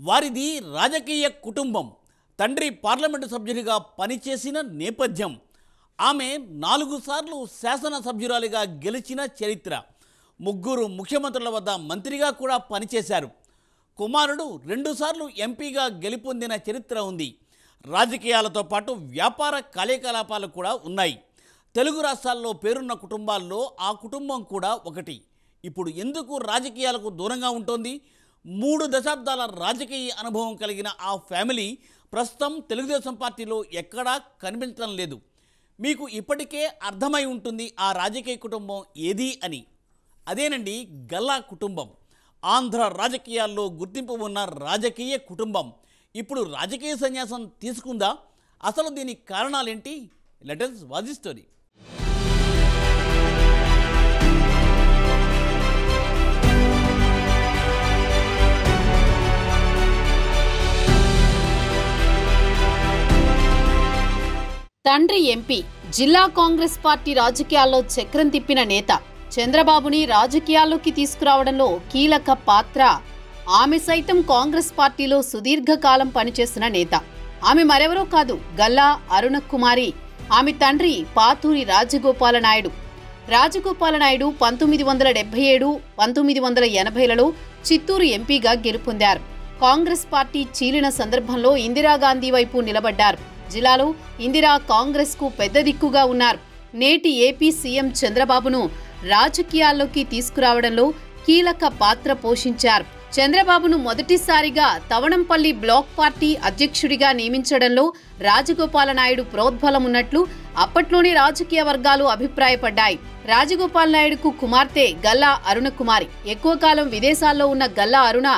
వారిది రాజకీయ కుటుంబం. తండ్రి పార్లమెంటు సభ్యునిగా పనిచేసిన నేపథ్యం. ఆమె 4 సార్లు శాసనసభ్యురాలిగా గెలిచిన చరిత్ర. 3 ముఖ్యమంత్రుల వద్ద మంత్రిగా కూడా పనిచేశారు. కుమారుడు 2 సార్లు ఎంపీగా గెలుపొందిన చరిత్ర ఉంది. రాజకీయాలతో పాటు వ్యాపార కార్యకలాపాలు కూడా ఉన్నాయి. తెలుగు రాష్ట్రాల్లో పేరున్న కుటుంబాల్లో ఆ కుటుంబం కూడా ఒకటి. ఇప్పుడు ఎందుకు రాజకీయాలకు దూరంగా ఉంటుంది? 3 దశాబ్దాల రాజకీయ అనుభవం కలిగిన ఆ ఫ్యామిలీ ప్రస్తుతం తెలుగుదేశం పార్టీలో ఎక్కడా కనిపించడం లేదు. మీకు ఇప్పటికే అర్థమై ఉంటుంది ఆ రాజకీయ కుటుంబం ఏది అని. అదేనండి గల్లా కుటుంబం. ఆంధ్ర రాజకీయాల్లో గుర్తింపు ఉన్న రాజకీయ కుటుంబం ఇప్పుడు రాజకీయ సన్యాసం తీసుకుందా? అసలు దీనికి కారణాలేంటి? లెట్ us వాచ్ ది స్టోరీ. తండ్రి ఎంపీ, జిల్లా కాంగ్రెస్ పార్టీ రాజకీయాల్లో చక్రం తిప్పిన నేత, చంద్రబాబుని రాజకీయాల్లోకి తీసుకురావడంలో కీలక పాత్ర. ఆమె సైతం కాంగ్రెస్ పార్టీలో సుదీర్ఘకాలం పనిచేసిన నేత. ఆమె మరెవరో కాదు, గల్లా అరుణకుమారి. ఆమె తండ్రి పాతూరి రాజగోపాలనాయుడు. రాజగోపాలనాయుడు 1977, 1980లలో చిత్తూరు ఎంపీగా గెలుపొందారు. కాంగ్రెస్ పార్టీ చీలిన సందర్భంలో ఇందిరాగాంధీ వైపు నిలబడ్డారు. జిల్లాలో ఇందిరా కాంగ్రెస్ కు పెద్ద దిక్కుగా ఉన్నారు. నేటి ఏపీ సీఎం చంద్రబాబును రాజకీయాల్లోకి తీసుకురావడంలో కీలక పాత్ర పోషించారు. చంద్రబాబును మొదటిసారిగా తవణంపల్లి బ్లాక్ పార్టీ అధ్యక్షుడిగా నియమించడంలో రాజగోపాలనాయుడు ప్రోద్బలం ఉన్నట్లు అప్పట్లోనే రాజకీయ వర్గాలు అభిప్రాయపడ్డాయి. రాజగోపాలనాయుడుకు కుమార్తె గల్లా అరుణకుమారి. ఎక్కువ కాలం విదేశాల్లో ఉన్న గల్లా అరుణ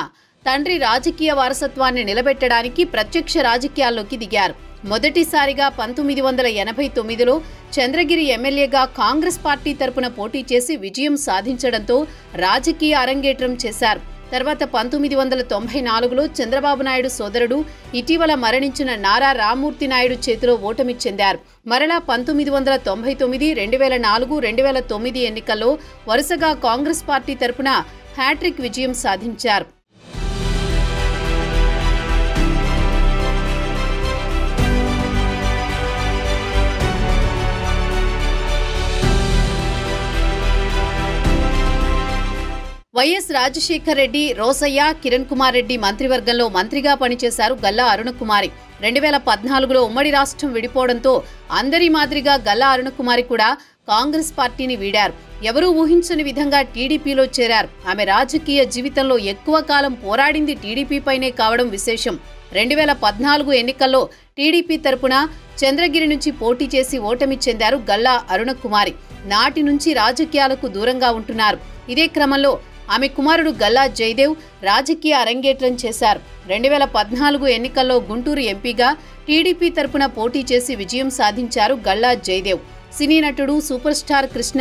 తండ్రి రాజకీయ వారసత్వాన్ని నిలబెట్టడానికి ప్రత్యక్ష రాజకీయాల్లోకి దిగారు. మొదటిసారిగా 1989లో చంద్రగిరి ఎమ్మెల్యేగా కాంగ్రెస్ పార్టీ తరపున పోటీ చేసి విజయం సాధించడంతో రాజకీయ అరంగేట్రం చేశారు. తర్వాత 1994లో చంద్రబాబు నాయుడు సోదరుడు, ఇటీవల మరణించిన నారా రామ్మూర్తి నాయుడు చేతిలో ఓటమి చెందారు. మరలా 1999, 2004, 2009 ఎన్నికల్లో వరుసగా కాంగ్రెస్ పార్టీ తరపున హ్యాట్రిక్ విజయం సాధించారు. వైఎస్ రాజశేఖర్ రెడ్డి, రోసయ్య, కిరణ్ కుమార్ రెడ్డి మంత్రివర్గంలో మంత్రిగా పనిచేశారు గల్లా అరుణకుమారి. 2014లో ఉమ్మడి రాష్ట్రం విడిపోవడంతో అందరి మాదిరిగా గల్లా అరుణకుమారి కూడా కాంగ్రెస్ పార్టీని వీడారు. ఎవరూ ఊహించని విధంగా టీడీపీలో చేరారు. ఆమె రాజకీయ జీవితంలో ఎక్కువ కాలం పోరాడింది టీడీపీపైనే కావడం విశేషం. 2014 ఎన్నికల్లో టీడీపీ తరపున చంద్రగిరి నుంచి పోటీ చేసి ఓటమి చెందారు గల్లా అరుణకుమారి. నాటి నుంచి రాజకీయాలకు దూరంగా ఉంటున్నారు. ఇదే క్రమంలో ఆమె కుమారుడు గల్లా జయదేవ్ రాజకీయ అరంగేట్రం చేశారు. 2014 ఎన్నికల్లో గుంటూరు ఎంపీగా టీడీపీ తరపున పోటీ చేసి విజయం సాధించారు గల్లా జయదేవ్. సినీ నటుడు సూపర్ స్టార్ కృష్ణ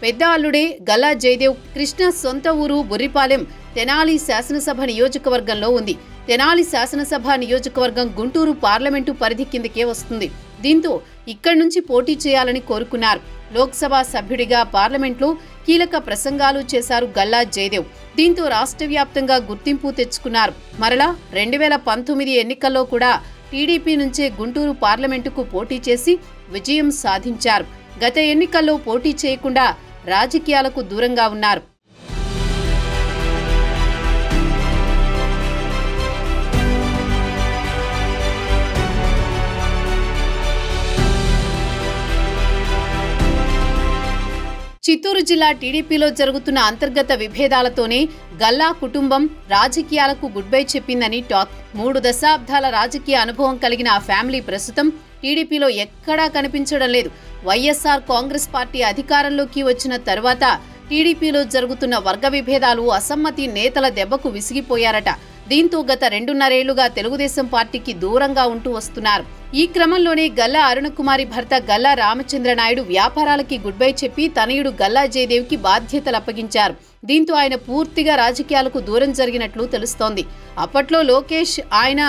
పెద్ద అల్లుడే గల్లా జయదేవ్. కృష్ణ సొంత ఊరు బుర్రిపాలెం తెనాలి శాసనసభ నియోజకవర్గంలో ఉంది. తెనాలి శాసనసభ నియోజకవర్గం గుంటూరు పార్లమెంటు పరిధి కిందకే వస్తుంది. దీంతో ఇక్కడి నుంచి పోటీ చేయాలని కోరుకున్నారు. లోక్సభ సభ్యుడిగా పార్లమెంట్లో కీలక ప్రసంగాలు చేశారు గల్లా జయదేవ్. దీంతో రాష్ట్ర వ్యాప్తంగా గుర్తింపు తెచ్చుకున్నారు. మరలా 2019 ఎన్నికల్లో కూడా టీడీపీ నుంచే గుంటూరు పార్లమెంటుకు పోటీ చేసి విజయం సాధించారు. గత ఎన్నికల్లో పోటీ చేయకుండా రాజకీయాలకు దూరంగా ఉన్నారు. చిత్తూరు జిల్లా టీడీపీలో జరుగుతున్న అంతర్గత విభేదాలతోనే గల్లా కుటుంబం రాజకీయాలకు గుడ్ బై చెప్పిందని టాక్. 3 దశాబ్దాల రాజకీయ అనుభవం కలిగిన ఆ ఫ్యామిలీ ప్రస్తుతం టీడీపీలో ఎక్కడా కనిపించడం లేదు. వైఎస్ఆర్ కాంగ్రెస్ పార్టీ అధికారంలోకి వచ్చిన తర్వాత టీడీపీలో జరుగుతున్న వర్గ విభేదాలు, అసమ్మతి నేతల దెబ్బకు విసిగిపోయారట. దీంతో గత 2.5 ఏళ్లుగా తెలుగుదేశం పార్టీకి దూరంగా ఉంటూ వస్తున్నారు. ఈ క్రమంలోనే గల్లా అరుణకుమారి భర్త గల్లా రామచంద్రనాయుడు వ్యాపారాలకి గుడ్ బై చెప్పి తనయుడు గల్లా జయదేవ్కి బాధ్యతలు అప్పగించారు. దీంతో ఆయన పూర్తిగా రాజకీయాలకు దూరం జరిగినట్లు తెలుస్తోంది. అప్పట్లో లోకేష్ ఆయన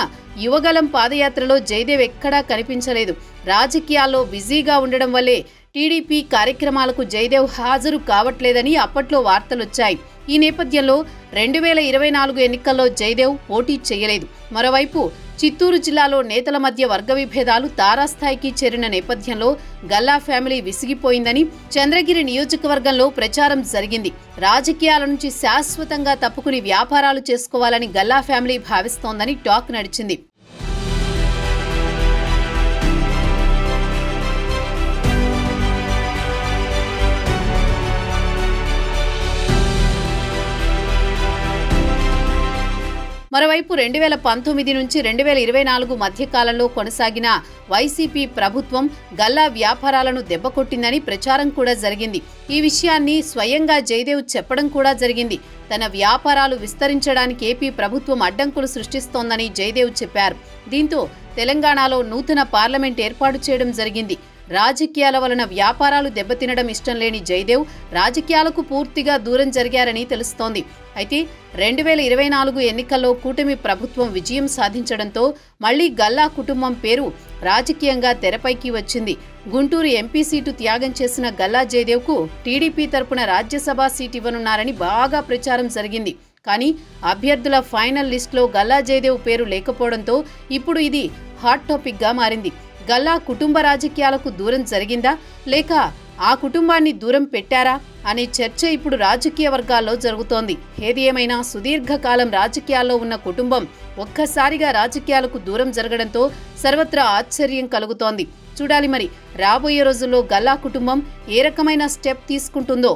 యువగలం పాదయాత్రలో జయదేవ్ ఎక్కడా కనిపించలేదు. రాజకీయాల్లో బిజీగా ఉండడం వల్లే టీడీపీ కార్యక్రమాలకు జయదేవ్ హాజరు కావట్లేదని అప్పట్లో వార్తలొచ్చాయి. ఈ నేపథ్యంలో 2024 ఎన్నికల్లో జయదేవ్ పోటీ చేయలేదు. మరోవైపు చిత్తూరు జిల్లాలో నేతల మధ్య వర్గ విభేదాలు తారాస్థాయికి చేరిన నేపథ్యంలో గల్లా ఫ్యామిలీ విసిగిపోయిందని చంద్రగిరి నియోజకవర్గంలో ప్రచారం జరిగింది. రాజకీయాల నుంచి శాశ్వతంగా తప్పుకుని వ్యాపారాలు చేసుకోవాలని గల్లా ఫ్యామిలీ భావిస్తోందని టాక్ నడిచింది. మరోవైపు 2019 నుంచి 2024 మధ్యకాలంలో కొనసాగిన వైసీపీ ప్రభుత్వం గల్లా వ్యాపారాలను దెబ్బకొట్టిందని ప్రచారం కూడా జరిగింది. ఈ విషయాన్ని స్వయంగా జయదేవ్ చెప్పడం కూడా జరిగింది. తన వ్యాపారాలు విస్తరించడానికి ఏపీ ప్రభుత్వం అడ్డంకులు సృష్టిస్తోందని జయదేవ్ చెప్పారు. దీంతో తెలంగాణలో నూతన పార్లమెంట్ ఏర్పాటు చేయడం జరిగింది. రాజకీయాల వలన వ్యాపారాలు దెబ్బతినడం ఇష్టం లేని జయదేవ్ రాజకీయాలకు పూర్తిగా దూరం జరిగారని తెలుస్తోంది. అయితే 2024 ఎన్నికల్లో కూటమి ప్రభుత్వం విజయం సాధించడంతో మళ్లీ గల్లా కుటుంబం పేరు రాజకీయంగా తెరపైకి వచ్చింది. గుంటూరు ఎంపీ సీటు త్యాగం చేసిన గల్లా జయదేవ్కు టీడీపీ తరపున రాజ్యసభ సీటు ఇవ్వనున్నారని బాగా ప్రచారం జరిగింది. కానీ అభ్యర్థుల ఫైనల్ లిస్టులో గల్లా జయదేవ్ పేరు లేకపోవడంతో ఇప్పుడు ఇది హాట్ టాపిక్గా మారింది. గల్లా కుటుంబ రాజకీయాలకు దూరం జరిగిందా లేక ఆ కుటుంబాన్ని దూరం పెట్టారా అనే చర్చ ఇప్పుడు రాజకీయ వర్గాల్లో జరుగుతోంది. ఏది ఏమైనా సుదీర్ఘకాలం రాజకీయాల్లో ఉన్న కుటుంబం ఒక్కసారిగా రాజకీయాలకు దూరం జరగడంతో సర్వత్రా ఆశ్చర్యం కలుగుతోంది. చూడాలి మరి రాబోయే రోజుల్లో గల్లా కుటుంబం ఏ రకమైన స్టెప్ తీసుకుంటుందో.